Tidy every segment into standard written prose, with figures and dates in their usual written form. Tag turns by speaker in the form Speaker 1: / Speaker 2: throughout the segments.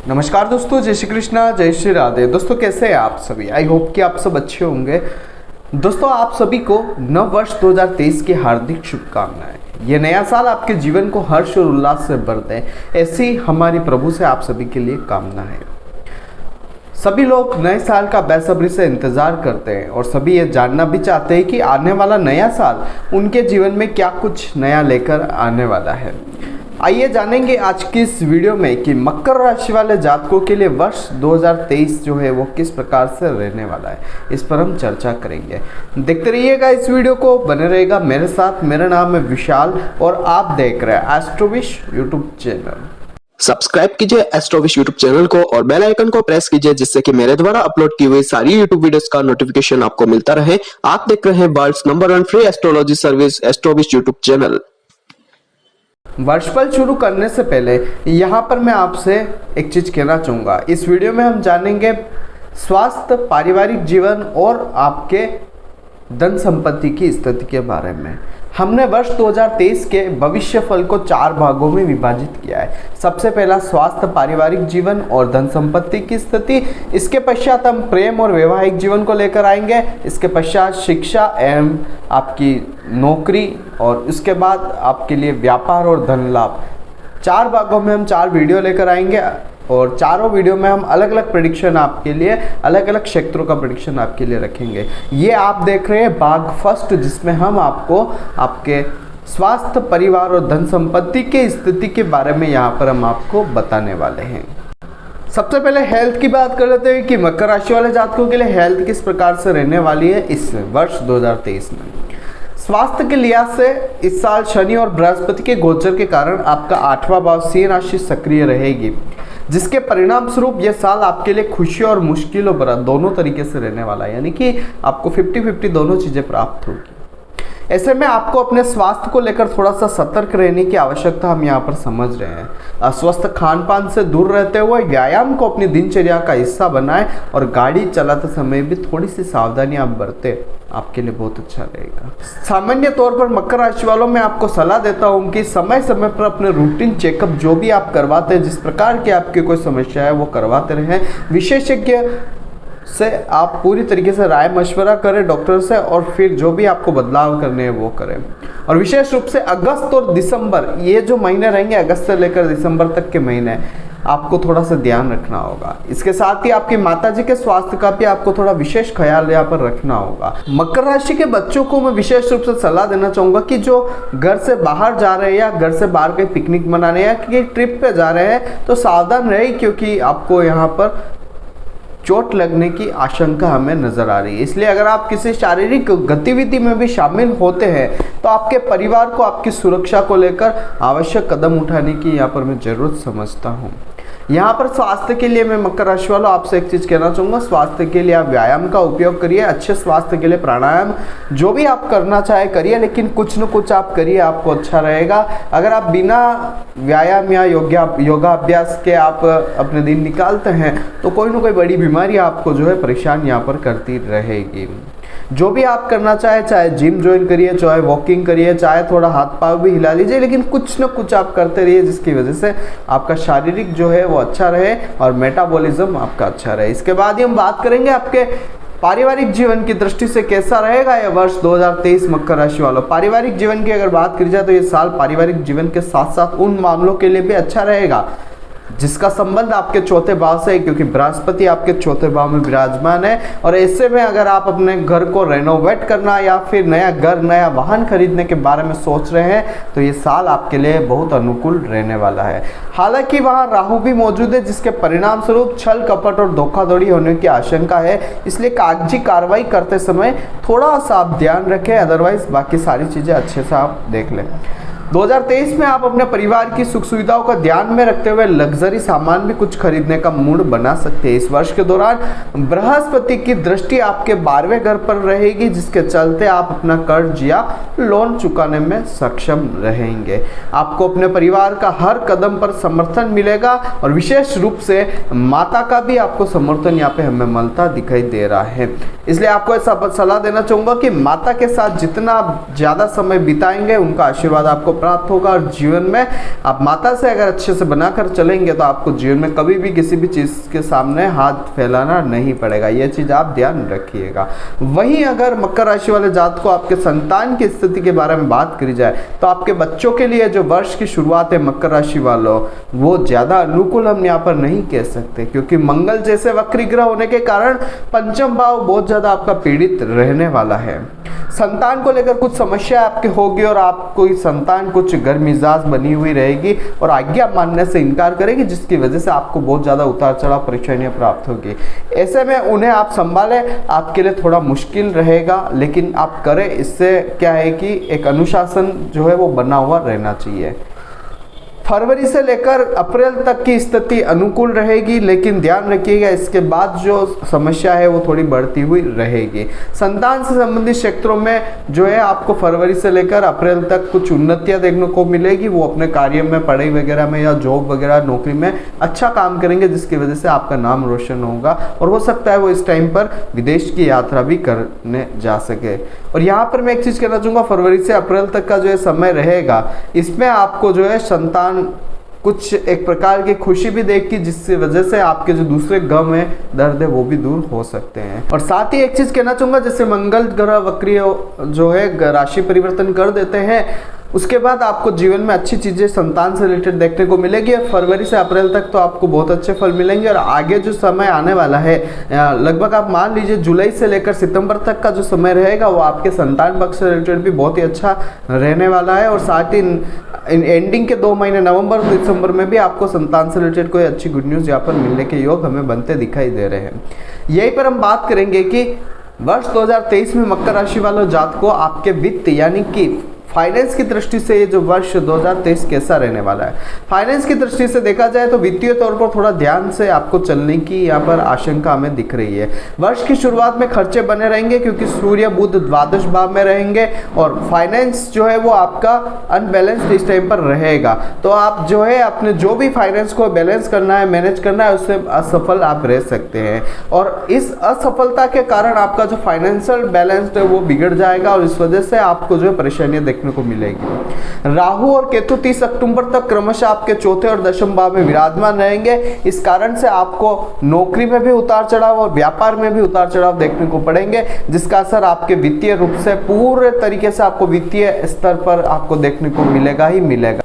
Speaker 1: नमस्कार दोस्तों, जय श्री कृष्णा, जय श्री राधे। दोस्तों कैसे हैं आप सभी? आई होप कि आप सब अच्छे होंगे। दोस्तों आप सभी को नव वर्ष 2023 की हार्दिक शुभकामनाएं। ये नया साल आपके जीवन को हर्ष और उल्लास से भर दे, ऐसी हमारी प्रभु से आप सभी के लिए कामना है। सभी लोग नए साल का बेसब्री से इंतजार करते हैं और सभी ये जानना भी चाहते हैं कि आने वाला नया साल उनके जीवन में क्या कुछ नया लेकर आने वाला है। आइए जानेंगे आज की इस वीडियो में कि मकर राशि वाले जातकों के लिए वर्ष 2023 जो है वो किस प्रकार से रहने वाला है, इस पर हम चर्चा करेंगे। देखते रहिएगा इस वीडियो को, बने रहेगा मेरे साथ। मेरा नाम है विशाल और आप देख रहे हैं एस्ट्रोविश यूट्यूब चैनल।
Speaker 2: सब्सक्राइब कीजिए एस्ट्रोविश यूट्यूब चैनल को और बेल आइकन को प्रेस कीजिए, जिससे कि मेरे द्वारा अपलोड की हुई सारी यूट्यूब वीडियोस का नोटिफिकेशन आपको मिलता रहे। आप देख रहे हैं world's number 1 free astrology service Astrovish YouTube channel.
Speaker 1: वर्षफल शुरू करने से पहले यहाँ पर मैं आपसे एक चीज़ कहना चाहूँगा। इस वीडियो में हम जानेंगे स्वास्थ्य, पारिवारिक जीवन और आपके धन संपत्ति की स्थिति के बारे में। हमने वर्ष 2023 के भविष्य फल को 4 भागों में विभाजित किया है। सबसे पहला स्वास्थ्य, पारिवारिक जीवन और धन संपत्ति की स्थिति। इसके पश्चात हम प्रेम और वैवाहिक जीवन को लेकर आएंगे। इसके पश्चात शिक्षा एवं आपकी नौकरी और उसके बाद आपके लिए व्यापार और धन लाभ। 4 भागों में हम 4 वीडियो लेकर आएंगे और चारों वीडियो में हम अलग अलग प्रेडिक्शन आपके लिए, अलग अलग क्षेत्रों का प्रेडिक्शन आपके लिए रखेंगे। ये आप देख रहे हैं भाग फर्स्ट, जिसमें हम आपको आपके स्वास्थ्य, परिवार और धन संपत्ति की स्थिति के बारे में यहाँ पर हम आपको बताने वाले हैं। सबसे पहले हेल्थ की बात कर लेते हैं कि मकर राशि वाले जातकों के लिए हेल्थ किस प्रकार से रहने वाली है इस वर्ष 2023 में। स्वास्थ्य के लिहाज से इस साल शनि और बृहस्पति के गोचर के कारण आपका 8वां भाव सिंह राशि सक्रिय रहेगी, जिसके परिणाम स्वरूप यह साल आपके लिए खुशी और मुश्किलों भरा दोनों तरीके से रहने वाला है, यानी कि आपको 50-50 दोनों चीज़ें प्राप्त होगी। ऐसे में आपको अपने स्वास्थ्य को लेकर थोड़ा सा सतर्क रहने की आवश्यकता हम यहाँ पर समझ रहे हैं। अस्वस्थ खान पान से दूर रहते हुए व्यायाम को अपनी दिनचर्या का हिस्सा बनाएं और गाड़ी चलाते समय भी थोड़ी सी सावधानी आप बरतें, आपके लिए बहुत अच्छा रहेगा। सामान्य तौर पर मकर राशि वालों में आपको सलाह देता हूँ कि समय समय पर अपने रूटीन चेकअप जो भी आप करवाते हैं, जिस प्रकार की आपकी कोई समस्या है वो करवाते रहें। विशेषज्ञ से आप पूरी तरीके से राय मशवरा करें डॉक्टर से और फिर जो भी आपको बदलाव करने हैं वो करें। और विशेष रूप से अगस्त और दिसंबर, ये जो महीने रहेंगे, अगस्त से लेकर दिसंबर तक के महीने, आपको थोड़ा सा ध्यान रखना होगा। इसके साथ ही आपकी माताजी के स्वास्थ्य का भी आपको थोड़ा विशेष ख्याल यहाँ पर रखना होगा। मकर राशि के बच्चों को मैं विशेष रूप से सलाह देना चाहूँगा कि जो घर से बाहर जा रहे हैं या घर से बाहर कहीं पिकनिक मनाने या किसी ट्रिप पे जा रहे हैं तो सावधान रहे, क्योंकि आपको यहाँ पर चोट लगने की आशंका हमें नजर आ रही है। इसलिए अगर आप किसी शारीरिक गतिविधि में भी शामिल होते हैं तो आपके परिवार को आपकी सुरक्षा को लेकर आवश्यक कदम उठाने की यहाँ पर मैं जरूरत समझता हूँ। यहाँ पर स्वास्थ्य के लिए मैं मकर राशि वालों आपसे एक चीज़ कहना चाहूँगा, स्वास्थ्य के लिए आप व्यायाम का उपयोग करिए। अच्छे स्वास्थ्य के लिए प्राणायाम जो भी आप करना चाहे करिए, लेकिन कुछ न कुछ आप करिए, आपको अच्छा रहेगा। अगर आप बिना व्यायाम या योगाभ्यास के आप अपने दिन निकालते हैं तो कोई ना कोई बड़ी बीमारी आपको जो है परेशान यहाँ पर करती रहेगी। जो भी आप करना चाहे जिम ज्वाइन करिए, चाहे वॉकिंग करिए, चाहे थोड़ा हाथ पाँव भी हिला लीजिए, लेकिन कुछ न कुछ आप करते रहिए जिसकी वजह से आपका शारीरिक जो है वो अच्छा रहे और मेटाबॉलिज्म आपका अच्छा रहे। इसके बाद ही हम बात करेंगे आपके पारिवारिक जीवन की दृष्टि से कैसा रहेगा यह वर्ष 2023 मकर राशि वालों। पारिवारिक जीवन की अगर बात करी जाए तो ये साल पारिवारिक जीवन के साथ साथ उन मामलों के लिए भी अच्छा रहेगा जिसका संबंध आपके चौथे भाव से है, क्योंकि बृहस्पति आपके चौथे भाव में विराजमान है। और ऐसे में अगर आप अपने घर को रेनोवेट करना या फिर नया घर, नया वाहन खरीदने के बारे में सोच रहे हैं तो ये साल आपके लिए बहुत अनुकूल रहने वाला है। हालांकि वहाँ राहु भी मौजूद है, जिसके परिणाम स्वरूप छल कपट और धोखाधड़ी होने की आशंका है। इसलिए कागजी कार्रवाई करते समय थोड़ा सा आप ध्यान रखें, अदरवाइज बाकी सारी चीज़ें अच्छे से आप देख लें। 2023 में आप अपने परिवार की सुख सुविधाओं का ध्यान में रखते हुए लग्जरी सामान भी कुछ खरीदने का मूड बना सकते हैं। इस वर्ष के दौरान बृहस्पति की दृष्टि आपके 12वें घर पर रहेगी, जिसके चलते आप अपना कर्ज या लोन चुकाने में सक्षम रहेंगे। आपको अपने परिवार का हर कदम पर समर्थन मिलेगा और विशेष रूप से माता का भी आपको समर्थन यहाँ पे हमें मिलता दिखाई दे रहा है। इसलिए आपको ऐसा सलाह देना चाहूँगा कि माता के साथ जितना ज़्यादा समय बिताएंगे उनका आशीर्वाद आपको प्राप्त होगा और जीवन में आप माता से अगर अच्छे से बनाकर चलेंगे तो आपको जीवन में कभी भी किसी भी चीज़ के सामने हाथ फैलाना नहीं पड़ेगा। यह चीज़ आप ध्यान रखिएगा। वहीं अगर मकर राशि वाले जात को आपके संतान की स्थिति के बारे में बात करी जाए तो आपके बच्चों के लिए जो वर्ष की शुरुआत है मकर राशि वालों, वो ज़्यादा अनुकूल हम यहाँ पर नहीं कह सकते, क्योंकि मंगल जैसे वक्री ग्रह होने के कारण पंचम भाव बहुत ज़्यादा आपका पीड़ित रहने वाला है। संतान को लेकर कुछ समस्या आपके होगी और आपको संतान कुछ गर्मिजाज बनी हुई रहेगी और आज्ञा मानने से इनकार करेगी, जिसकी वजह से आपको बहुत ज़्यादा उतार चढ़ाव परेशानियां प्राप्त होगी। ऐसे में उन्हें आप संभालें, आपके लिए थोड़ा मुश्किल रहेगा, लेकिन आप करें। इससे क्या है कि एक अनुशासन जो है वो बना हुआ रहना चाहिए। फरवरी से लेकर अप्रैल तक की स्थिति अनुकूल रहेगी, लेकिन ध्यान रखिएगा इसके बाद जो समस्या है वो थोड़ी बढ़ती हुई रहेगी। संतान से संबंधित क्षेत्रों में जो है आपको फरवरी से लेकर अप्रैल तक कुछ उन्नतियां देखने को मिलेगी। वो अपने कार्य में, पढ़ाई वगैरह में या जॉब वगैरह नौकरी में अच्छा काम करेंगे, जिसकी वजह से आपका नाम रोशन होगा और हो सकता है वो इस टाइम पर विदेश की यात्रा भी करने जा सके। और यहाँ पर मैं एक चीज़ कहना चाहूँगा, फरवरी से अप्रैल तक का जो है समय रहेगा, इसमें आपको जो है संतान कुछ एक प्रकार की खुशी भी देगी, जिसकी वजह से आपके जो दूसरे गम है, दर्द है, वो भी दूर हो सकते हैं। और साथ ही एक चीज कहना चाहूंगा, जैसे मंगल ग्रह वक्री जो है राशि परिवर्तन कर देते हैं, उसके बाद आपको जीवन में अच्छी चीज़ें संतान से रिलेटेड देखने को मिलेगी और फरवरी से अप्रैल तक तो आपको बहुत अच्छे फल मिलेंगे। और आगे जो समय आने वाला है, लगभग आप मान लीजिए जुलाई से लेकर सितंबर तक का जो समय रहेगा, वो आपके संतान पक्ष से रिलेटेड भी बहुत ही अच्छा रहने वाला है। और साथ ही एंडिंग के 2 महीने नवंबर और दिसंबर में भी आपको संतान से रिलेटेड कोई अच्छी गुड न्यूज़ यहाँ पर मिलने के योग हमें बनते दिखाई दे रहे हैं। यहीं पर हम बात करेंगे कि वर्ष 2023 में मकर राशि वालों जात को आपके वित्त यानी कि फाइनेंस की दृष्टि से ये जो वर्ष 2023 कैसा रहने वाला है। फाइनेंस की दृष्टि से देखा जाए तो वित्तीय तौर पर थोड़ा ध्यान से आपको चलने की यहाँ पर आशंका हमें दिख रही है। वर्ष की शुरुआत में खर्चे बने रहेंगे, क्योंकि सूर्य बुध द्वादश भाव में रहेंगे और फाइनेंस जो है वो आपका अनबैलेंस्ड इस टाइम पर रहेगा। तो आप जो है अपने जो भी फाइनेंस को बैलेंस करना है, मैनेज करना है, उससे असफल आप रह सकते हैं। और इस असफलता के कारण आपका जो फाइनेंशियल बैलेंस है वो बिगड़ जाएगा और इस वजह से आपको जो है परेशानियां देखने को मिलेगी। राहु और केतु 30 अक्टूबर तक क्रमशः आपके चौथे और दशम भाव में विराजमान रहेंगे। इस कारण से आपको नौकरी में भी उतार चढ़ाव और व्यापार में भी उतार चढ़ाव देखने को पड़ेंगे, जिसका असर आपके वित्तीय रूप से पूरे तरीके से आपको वित्तीय स्तर पर आपको देखने को मिलेगा ही मिलेगा।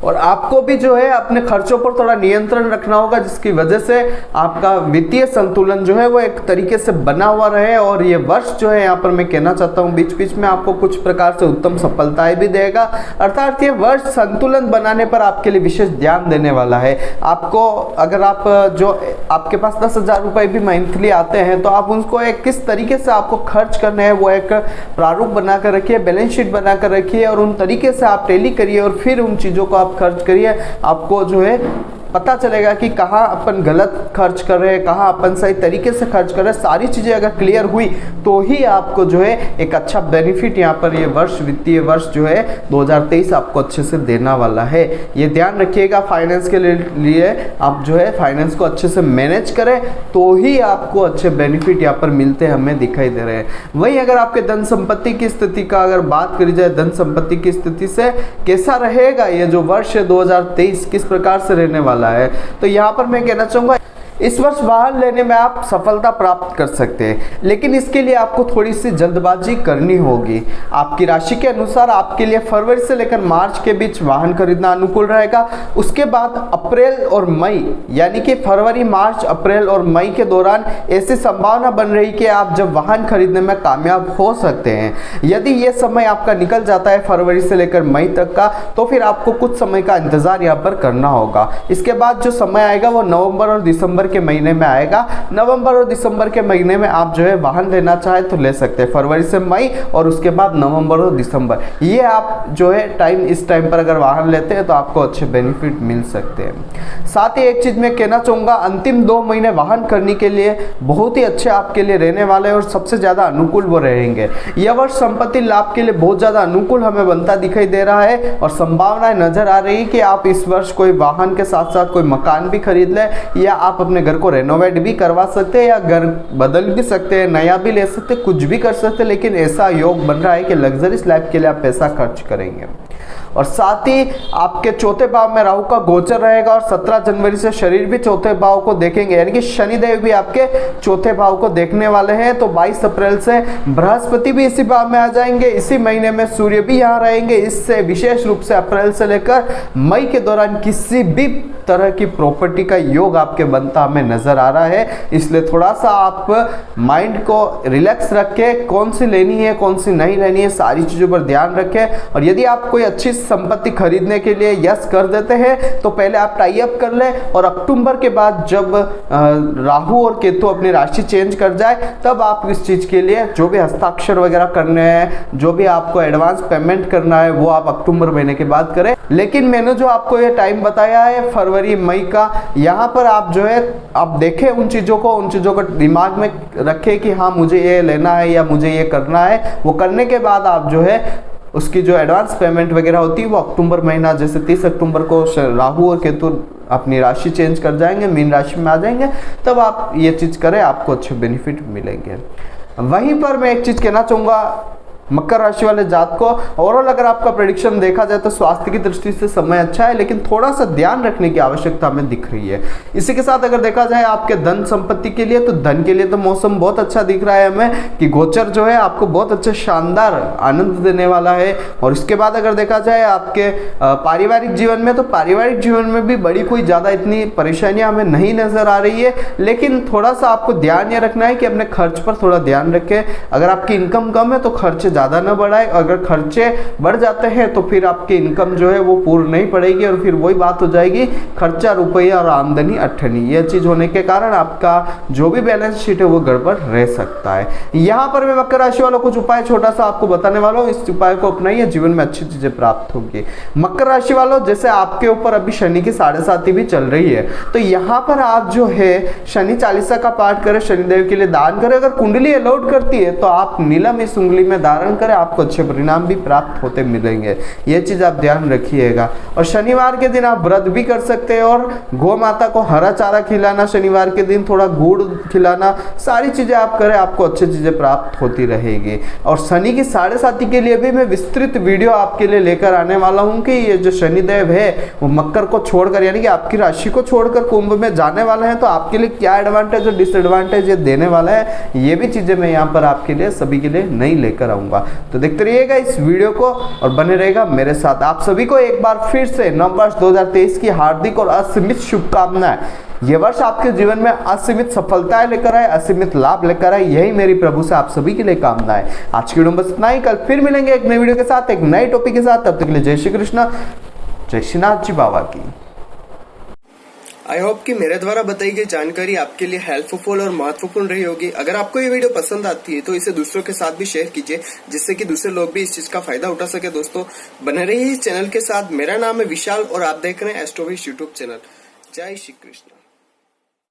Speaker 1: और आपको भी जो है अपने खर्चों पर थोड़ा नियंत्रण रखना होगा, जिसकी वजह से आपका वित्तीय संतुलन जो है वो एक तरीके से बना हुआ रहे। और ये वर्ष जो है यहाँ पर मैं कहना चाहता हूँ बीच बीच में आपको कुछ प्रकार से उत्तम सफलताएं भी देगा। अर्थात ये वर्ष संतुलन बनाने पर आपके लिए विशेष ध्यान देने वाला है। आपको अगर आप जो आपके पास 10,000 रुपये भी मंथली आते हैं तो आप उनको एक किस तरीके से आपको खर्च करना है वो एक प्रारूप बनाकर रखिए, बैलेंस शीट बनाकर रखिए और उन तरीके से आप टैली करिए और फिर उन चीज़ों को खर्च करिए। आपको जो है पता चलेगा कि कहाँ अपन गलत खर्च कर रहे हैं, कहाँ अपन सही तरीके से खर्च कर रहे हैं। सारी चीज़ें अगर क्लियर हुई तो ही आपको जो है एक अच्छा बेनिफिट यहाँ पर ये वर्ष, वित्तीय वर्ष जो है 2023 आपको अच्छे से देना वाला है। ये ध्यान रखिएगा। फाइनेंस के लिए आप जो है फाइनेंस को अच्छे से मैनेज करें तो ही आपको अच्छे बेनिफिट यहाँ पर मिलते हमें दिखाई दे रहे हैं। वहीं अगर आपके धन संपत्ति की स्थिति का अगर बात करी जाए, धन संपत्ति की स्थिति से कैसा रहेगा ये जो वर्ष 2023 किस प्रकार से रहने वाला है, तो यहाँ पर मैं कहना चाहूंगा इस वर्ष वाहन लेने में आप सफलता प्राप्त कर सकते हैं, लेकिन इसके लिए आपको थोड़ी सी जल्दबाजी करनी होगी। आपकी राशि के अनुसार आपके लिए फरवरी से लेकर मार्च के बीच वाहन खरीदना अनुकूल रहेगा। उसके बाद अप्रैल और मई यानी कि फरवरी, मार्च, अप्रैल और मई के दौरान ऐसी संभावना बन रही कि आप जब वाहन खरीदने में कामयाब हो सकते हैं। यदि ये समय आपका निकल जाता है फरवरी से लेकर मई तक का, तो फिर आपको कुछ समय का इंतजार यहाँ पर करना होगा। इसके बाद जो समय आएगा वो नवंबर और दिसंबर के महीने में आएगा। नवंबर और दिसंबर के महीने में आप जो है वाहन लेना चाहे तो ले सकते हैं, फरवरी से मई और उसके बाद नवंबर और दिसंबर। ये आप जो है टाइम, इस टाइम पर अगर वाहन लेते हैं तो आपको अच्छे बेनिफिट मिल सकते हैं। साथ ही एक चीज मैं कहना चाहूंगा, अंतिम 2 महीने वाहन करने के लिए बहुत ही अच्छे आपके लिए रहने वाले और सबसे ज्यादा अनुकूल वो रहेंगे। यह वर्ष संपत्ति लाभ के लिए बहुत ज्यादा अनुकूल हमें बनता दिखाई दे रहा है और संभावनाएं नजर आ रही है कि आप इस वर्ष कोई वाहन के साथ साथ कोई मकान भी खरीद ले या आप अपने घर को रेनोवेट भी करवा सकते हैं या घर बदल भी सकते हैं, नया भी ले सकते हैं, कुछ भी कर सकते हैं। लेकिन ऐसा योग बन रहा है कि लग्जरीज लाइफ के लिए आप पैसा खर्च करेंगे। और साथ ही आपके चौथे भाव में राहु का गोचर रहेगा और 17 जनवरी से शरीर भी चौथे भाव को देखेंगे, यानी कि शनिदेव भी आपके चौथे भाव को देखने वाले हैं। तो 22 अप्रैल से बृहस्पति भी इसी भाव में आ जाएंगे, इसी महीने में सूर्य भी यहाँ रहेंगे। इससे विशेष रूप से अप्रैल से लेकर मई के दौरान किसी भी तरह की प्रॉपर्टी का योग आपके बनता हमें नजर आ रहा है। इसलिए थोड़ा सा आप माइंड को रिलैक्स रखें, कौन सी लेनी है कौन सी नहीं लेनी है, सारी चीजों पर ध्यान रखें। और यदि आप कोई अच्छी संपत्ति खरीदने के लिए यस कर देते हैं तो पहले आप टाई अप कर लें, और अक्टूबर के बाद जब राहु और केतु अपनी राशि चेंज कर जाए तब आप इस चीज के लिए जो भी हस्ताक्षर वगैरह करने हैं, जो भी आपको एडवांस पेमेंट करना है, वो आप अक्टूबर महीने के बाद करें। लेकिन मैंने जो आपको ये टाइम बताया है फरवरी मई का, यहाँ पर आप जो है आप देखें उन चीज़ों को दिमाग में रखें कि हाँ मुझे ये लेना है या मुझे ये करना है। वो करने के बाद आप जो है उसकी जो एडवांस पेमेंट वगैरह होती है वो अक्टूबर महीना, जैसे 30 अक्टूबर को राहु और केतु अपनी राशि चेंज कर जाएंगे, मीन राशि में आ जाएंगे, तब आप ये चीज़ करें, आपको अच्छे बेनिफिट मिलेंगे। वहीं पर मैं एक चीज़ कहना चाहूँगा मकर राशि वाले जात को, ओवरऑल अगर आपका प्रेडिक्शन देखा जाए तो स्वास्थ्य की दृष्टि से समय अच्छा है, लेकिन थोड़ा सा ध्यान रखने की आवश्यकता हमें दिख रही है। इसी के साथ अगर देखा जाए आपके धन संपत्ति के लिए, तो धन के लिए तो मौसम बहुत अच्छा दिख रहा है हमें कि गोचर जो है आपको बहुत अच्छा शानदार आनंद देने वाला है। और इसके बाद अगर देखा जाए आपके पारिवारिक जीवन में, तो पारिवारिक जीवन में भी बड़ी कोई ज़्यादा इतनी परेशानियां हमें नहीं नजर आ रही है, लेकिन थोड़ा सा आपको ध्यान ये रखना है कि अपने खर्च पर थोड़ा ध्यान रखें। अगर आपकी इनकम कम है तो खर्चे ज़्यादा ना बढ़ाए, अगर खर्चे बढ़ जाते हैं तो फिर आपकी इनकम जो है वो पूर्ण नहीं पड़ेगी, और फिर वही बात हो जाएगी खर्चा रुपया और आमदनी अठनी। यह चीज होने के कारण आपका जो भी बैलेंस शीट है वो गड़बड़ रह सकता है। यहाँ पर मैं मकर राशि वालों कुछ उपाय छोटा सा आपको बताने वाला हूँ, इस उपाय को अपनाइए, जीवन में अच्छी चीजें प्राप्त होंगी। मकर राशि वालों, जैसे आपके ऊपर अभी शनि की 7.5 भी चल रही है, तो यहाँ पर आप जो है शनि चालीसा का पाठ करें, शनिदेव के लिए दान करें। अगर कुंडली अलाउड करती है तो आप नीलम इस उंगली में धारण करें, आपको अच्छे परिणाम भी प्राप्त होते मिलेंगे। ये चीज आप ध्यान रखिएगा। और शनिवार के दिन आप व्रत भी कर सकते हैं और गौ माता को हरा चारा खिलाना, शनिवार के दिन थोड़ा गुड़ खिलाना, सारी चीजें आप करें, आपको अच्छी चीजें प्राप्त होती रहेगी। और शनि की 7.5 के लिए भी मैं विस्तृत वीडियो आपके लिए लेकर आने वाला हूं कि ये जो शनिदेव है वो मकर को छोड़कर यानी कि आपकी राशि को छोड़कर कुंभ में जाने वाले हैं, तो आपके लिए क्या एडवांटेज और डिसएडवांटेज ये देने वाला है, ये भी चीजें मैं यहाँ पर आपके लिए सभी के लिए नहीं लेकर आऊंगा। तो देखते रहिएगा इस वीडियो को और बने रहेगा मेरे साथ। आप सभी को एक बार फिर से नववर्ष 2023 की हार्दिक और असीमित शुभकामनाएं। ये वर्ष आपके जीवन में असीमित सफलताएं लेकर आए, असीमित लाभ लेकर आए, यही मेरी प्रभु से आप सभी के लिए कामना है। आज की वीडियो में बस इतना ही, कल फिर मिलेंगे एक नई वीडियो के साथ, एक नए टॉपिक के साथ। तब तक के लिए जय श्री कृष्ण, जय श्रीनाथ जी बाबा की।
Speaker 3: आई होप कि मेरे द्वारा बताई गई जानकारी आपके लिए हेल्पफुल और महत्वपूर्ण रही होगी। अगर आपको ये वीडियो पसंद आती है तो इसे दूसरों के साथ भी शेयर कीजिए, जिससे कि दूसरे लोग भी इस चीज का फायदा उठा सके। दोस्तों बने रहिए इस चैनल के साथ। मेरा नाम है विशाल और आप देख रहे हैं एस्ट्रोविश यूट्यूब चैनल। जय श्री कृष्ण।